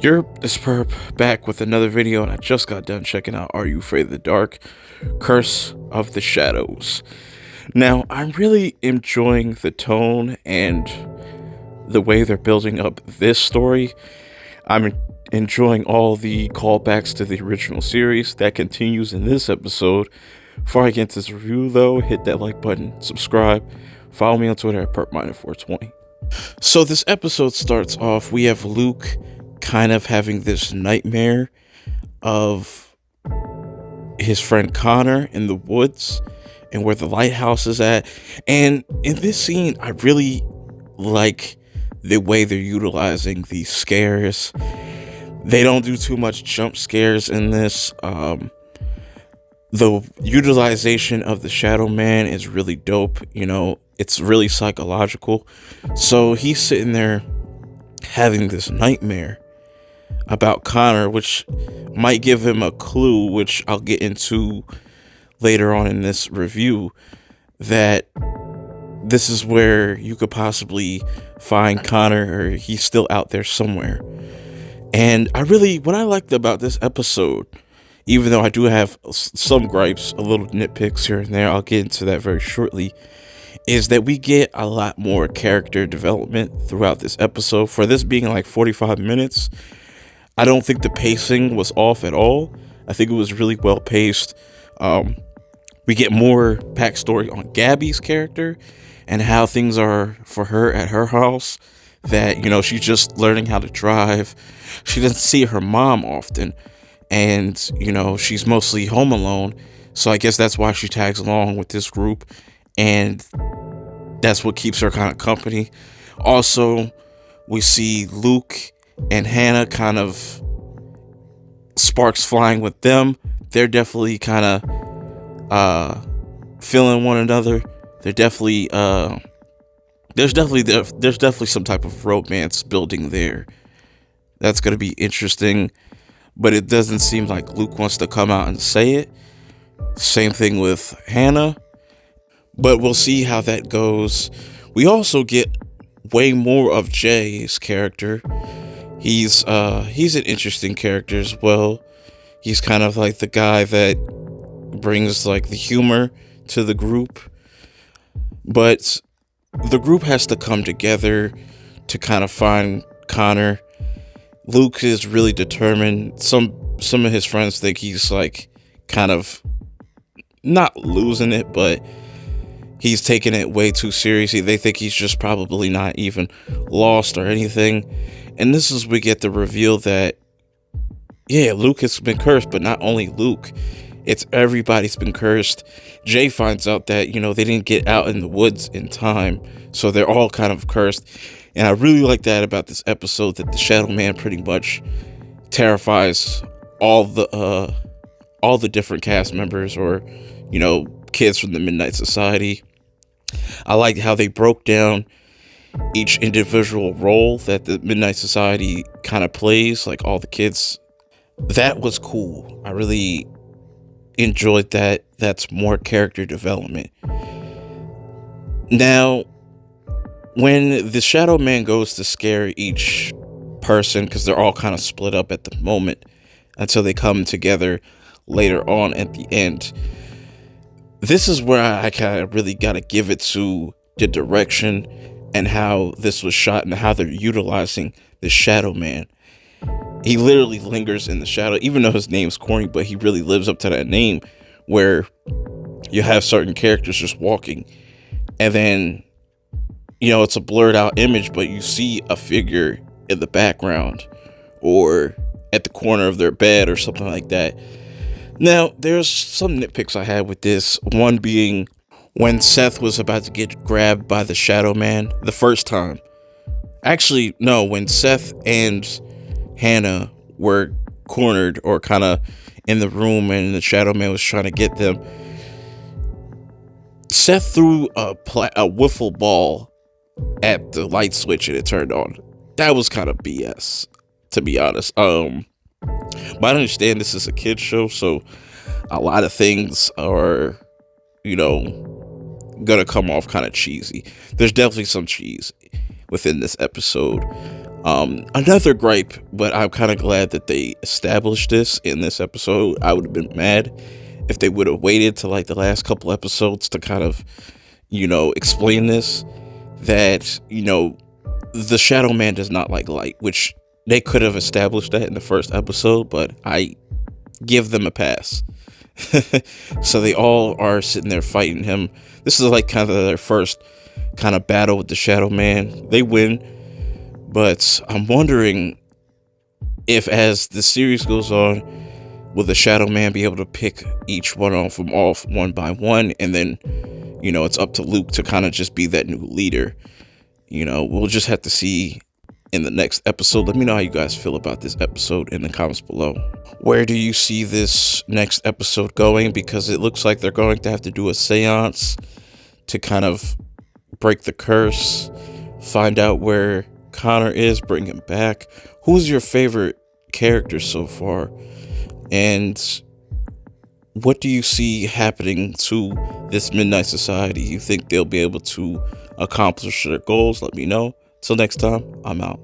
You're this perp back with another video, and I just got done checking out Are You Afraid of the Dark? Curse of the Shadows. Now, I'm really enjoying the tone and the way they're building up this story. I'm enjoying all the callbacks to the original series that continues in this episode. Before I get into this review, though, hit that like button, subscribe, follow me on Twitter at perpminer420. So this episode starts off, we have Luke kind of having this nightmare of his friend Connor in the woods and where the lighthouse is at. And in this scene, I really like the way they're utilizing these scares. They don't do too much jump scares in this. The utilization of the Shadowman is really dope. You know, it's really psychological. So he's sitting there having this nightmare about Connor, which might give him a clue, which I'll get into later on in this review, that this is where you could possibly find Connor, or he's still out there somewhere. And what I liked about this episode, even though I do have some gripes, a little nitpicks here and there, I'll get into that very shortly, is that we get a lot more character development throughout this episode. For this being like 45 minutes, I don't think the pacing was off at all. I think it was really well paced. We get more backstory on Gabby's character and how things are for her at her house. That, you know, she's just learning how to drive. She doesn't see her mom often. And, you know, she's mostly home alone. So I guess that's why she tags along with this group. And that's what keeps her kind of company. Also, we see Luke and Hannah, kind of sparks flying with them. They're definitely kind of feeling one another. They're definitely there's definitely some type of romance building there. That's going to be interesting, but it doesn't seem like Luke wants to come out and say it. Same thing with Hannah, but we'll see how that goes. We also get way more of Jay's character. He's an interesting character as well. He's kind of like the guy that brings like the humor to the group. But the group has to come together to kind of find Connor. Luke is really determined. Some of his friends think he's like kind of not losing it, but he's taking it way too seriously. They think he's just probably not even lost or anything. And this is, we get the reveal that, yeah, Luke has been cursed, but not only Luke, it's everybody's been cursed. Jay finds out that, you know, they didn't get out in the woods in time, so they're all kind of cursed. And I really like that about this episode, that the Shadowman pretty much terrifies all the different cast members, or, you know, kids from the Midnight Society. I like how they broke down each individual role that the Midnight Society kind of plays, like all the kids. That was cool. I really enjoyed that. That's more character development. Now, when the Shadow Man goes to scare each person, because they're all kind of split up at the moment until they come together later on at the end, this is where I kind of really got to give it to the direction and how this was shot and how they're utilizing the Shadow Man. He literally lingers in the shadow, even though his name's corny, but he really lives up to that name, where you have certain characters just walking, and then, you know, it's a blurred out image, but you see a figure in the background or at the corner of their bed or something like that. Now, there's some nitpicks I had with this. One being when Seth was about to get grabbed by the Shadow Man the first time. Actually, no, when Seth and Hannah were cornered or kind of in the room and the Shadow Man was trying to get them, Seth threw a wiffle ball at the light switch and it turned on. That was kind of BS, to be honest. But I understand this is a kid's show, so a lot of things are, you know, gonna come off kind of cheesy. There's definitely some cheese within this episode. Another gripe, but I'm kind of glad that they established this in this episode. I would have been mad if they would have waited to like the last couple episodes to kind of, explain this. That, the Shadow Man does not like light, which they could have established that in the first episode, but I give them a pass. So they all are sitting there fighting him. This is like kind of their first kind of battle with the Shadow Man. They win, but I'm wondering if as the series goes on, will the Shadow Man be able to pick each one off one by one, and then, it's up to Luke to kind of just be that new leader. We'll just have to see in the next episode. Let me know how you guys feel about this episode in the comments below. Where do you see this next episode going? Because it looks like they're going to have to do a seance to kind of break the curse, find out where Connor is, bring him back. Who's your favorite character so far? And what do you see happening to this Midnight Society? You think they'll be able to accomplish their goals? Let me know. Till next time, I'm out.